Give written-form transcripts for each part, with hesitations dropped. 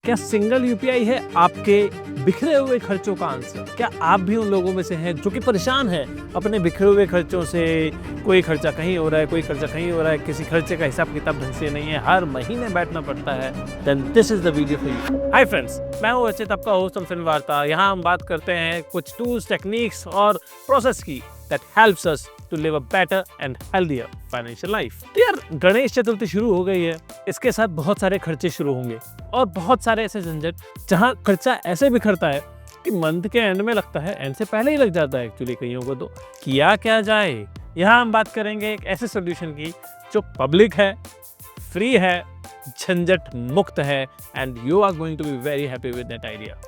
क्या single UPI है आपके बिखरे हुए खर्चों का आंसर? क्या आप भी उन लोगों में से हैं जो कि परेशान हैं अपने बिखरे हुए खर्चों से? कोई खर्चा कहीं हो रहा है, कोई खर्चा कहीं हो रहा है, किसी खर्चे का हिसाब किताब ढंग से नहीं है, हर महीने बैठना पड़ता है। Then this is the video for you. Hi friends, मैं हूं अचित, आपका होस्ट ऑफ फिल्म वार्ता। यहाँ हम बात करते हैं कुछ टूल्स, टेक्निक्स और प्रोसेस की that helps us to live a better and healthier financial life। तो यार, गणेश चतुर्थी शुरू हो गई है, इसके साथ बहुत सारे खर्चे शुरू होंगे और बहुत सारे ऐसे झंझट जहाँ खर्चा ऐसे बिखरता है कि मंथ के एंड में लगता है, एंड से पहले ही लग जाता है एक्चुअली कईयों को। तो किया क्या जाए? यहाँ हम बात करेंगे एक ऐसे सोल्यूशन की जो पब्लिक है, फ्री है, झंझट मुक्त है, and you are going to be very happy with that idea.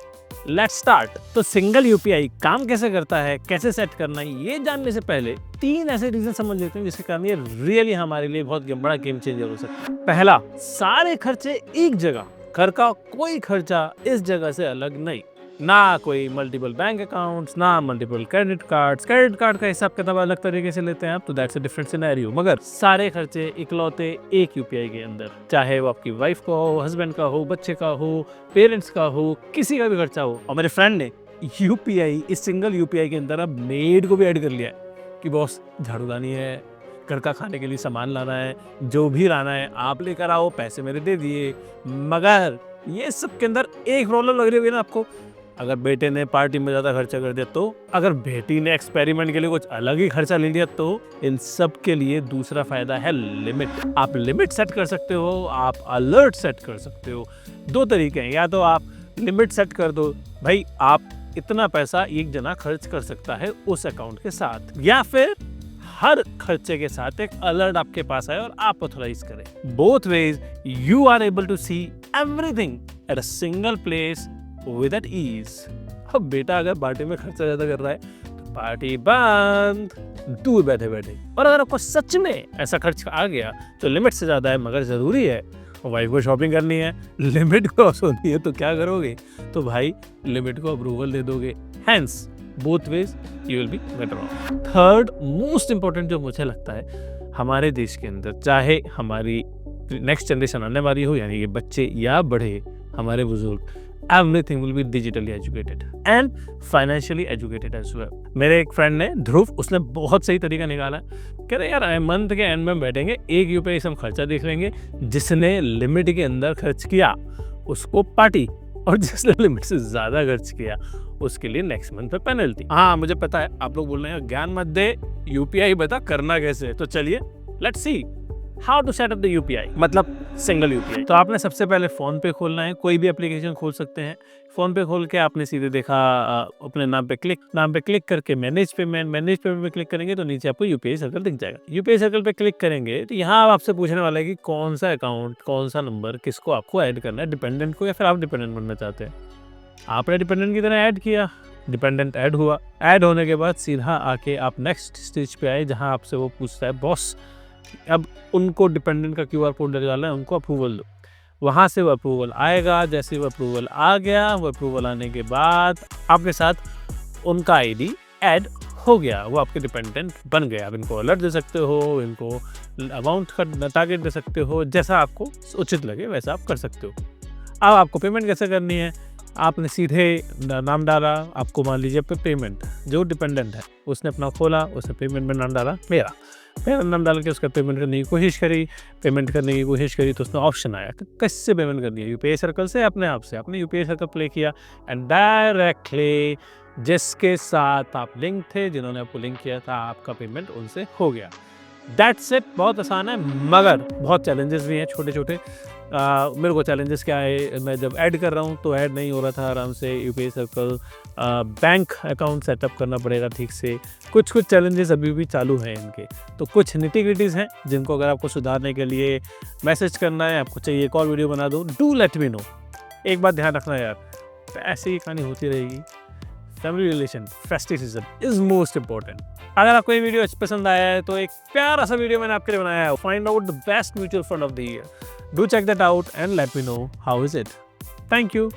Let's start. तो सिंगल यूपीआई काम कैसे करता है, कैसे सेट करना है, ये जानने से पहले 3 ऐसे रीजन समझ लेते हैं जिसके कारण ये रियली हमारे लिए बहुत बड़ा गेम चेंजर हो सकता है। पहला, सारे खर्चे एक जगह। घर का कोई खर्चा इस जगह से अलग नहीं। ना कोई मल्टीपल बैंक अकाउंट्स, ना multiple credit cards. Credit card का हिसाब किताब अलग तरीके से लेते हैं आप, तो दैट्स अ डिफरेंट सिनेरियो। मगर सारे खर्चे इकलौते एक यूपीआई के अंदर, चाहे वो आपकी वाइफ का हो, हस्बैंड का हो, बच्चे का हो, पेरेंट्स का हो, किसी का भी खर्चा हो। और मेरे फ्रेंड ने यूपीआई, इस सिंगल यूपीआई के अंदर अब मेड को भी ऐड कर लिया है कि बॉस झाड़ू लानी है, घर का खाने के लिए सामान लाना है, जो भी लाना है आप लेकर आओ, पैसे मेरे दे दिए। मगर ये सब के अंदर एक प्रॉब्लम लग रही होगी ना आपको, अगर बेटे ने पार्टी में ज़्यादा खर्चा कर दिया तो, अगर बेटी ने एक्सपेरिमेंट के लिए कुछ अलग ही खर्चा ले लिया तो। इन सब के लिए दूसरा फायदा है लिमिट। आप लिमिट सेट कर सकते हो, आप अलर्ट सेट कर सकते हो। 2 तरीके हैं, या तो आप लिमिट सेट कर दो, भाई आप इतना पैसा एक जना खर्च कर सकता है उस अकाउंट के साथ, या फिर हर खर्चे के साथ एक अलर्ट आपके पास आए और आप ऑथराइज करें। Both ways you are able to see everything at a single place with at ease. अब बेटा अगर पार्टी में खर्चा ज्यादा कर रहा है तो पार्टी बंद, दूर बैठे बैठे। और अगर आपको सच में ऐसा खर्च आ गया तो लिमिट से ज्यादा है मगर जरूरी है, वाइफ को शॉपिंग करनी है, लिमिट क्रॉस होनी है, तो क्या करोगे? तो भाई लिमिट को अप्रूवल दे दोगे। Hence both ways you will be better off. Third most important जो मुझे लगता है हमारे देश के अंदर, चाहे हमारी नेक्स्ट जनरेशन आने वाली हो, यानी कि बच्चे या बड़े, हमारे बुजुर्ग, everything will be digitally educated and financially educated as well। मेरे एक फ्रेंड ने, ध्रुव, उसने बहुत सही तरीका निकाला। कह रहे यार, मंथ के एंड में बैठेंगे, एक यूपीआई से हम खर्चा देख लेंगे, जिसने लिमिट के अंदर खर्च किया उसको पार्टी, और जिसने लिमिट से ज्यादा खर्च किया उसके लिए नेक्स्ट मंथ पे पेनल्टी। हाँ, मुझे पता है आप लोग बोल रहे हैं ज्ञान मत दे, यूपीआई बता करना कैसे। तो चलिए let's see how to set up the UPI, मतलब सिंगल यूपीआई। तो आपने सबसे पहले फोन पे खोलना है, कोई भी एप्लीकेशन खोल सकते हैं। फोन पे खोल के आपने सीधे देखा अपने नाम पे क्लिक करके मैनेज पेमेंट में क्लिक करेंगे तो नीचे आपको यूपीआई सर्कल दिख जाएगा। यूपीआई सर्कल पे क्लिक करेंगे तो यहाँ आपसे पूछने वाला है कि कौन सा अकाउंट, कौन सा नंबर, किसको आपको ऐड करना है, डिपेंडेंट को या फिर आप डिपेंडेंट बनना चाहते हैं। आपने डिपेंडेंट की तरह ऐड किया, डिपेंडेंट ऐड हुआ। ऐड होने के बाद सीधा आके आप नेक्स्ट स्टेज पे आए, जहाँ आपसे वो पूछता है बॉस अब उनको डिपेंडेंट का क्यूआर कोड डालना है, उनको अप्रूवल दो। वहाँ से वो अप्रूवल आएगा। जैसे वो अप्रूवल आ गया, वो अप्रूवल आने के बाद आपके साथ उनका आईडी ऐड हो गया, वो आपके डिपेंडेंट बन गया। आप इनको अलर्ट दे सकते हो, इनको अमाउंट का टारगेट दे सकते हो, जैसा आपको उचित लगे वैसा आप कर सकते हो। अब आपको पेमेंट कैसे करनी है? आपने सीधे नाम डाला, आपको मान लीजिए पे पेमेंट, जो डिपेंडेंट है उसने अपना खोला, उसने पेमेंट में नाम डाला मेरा नाम डाल के उसका पेमेंट करने की कोशिश करी। तो उसमें ऑप्शन आया कि कैसे पेमेंट करनी है, यूपीआई सर्कल से, अपने आप से। आपने यूपीआई सर्कल प्ले किया एंड डायरेक्टली जिसके साथ आप लिंक थे, जिन्होंने आपको लिंक किया था, आपका पेमेंट उनसे हो गया। That's it. बहुत आसान है, मगर बहुत चैलेंजेस भी हैं छोटे छोटे। मेरे को चैलेंजेस क्या है, मैं जब ऐड कर रहा हूँ तो ऐड नहीं हो रहा था आराम से UPI circle. Bank account setup करना पड़ेगा ठीक से। कुछ चैलेंजेस अभी भी चालू हैं इनके। तो कुछ निटी-ग्रिटीज़ हैं जिनको अगर आपको सुधारने के लिए मैसेज करना है, आपको चाहिए एक और वीडियो बना दो, डू लेट मी नो। एक बात ध्यान रखना यार, ऐसी ही कहानी होती रहेगी। Family relation, festive season is most important. अगर आपको ये वीडियो पसंद आया है तो एक प्यारा सा वीडियो मैंने आपके लिए बनाया है, find out the best mutual fund of the year. Do check that out and let me know how is it. Thank you.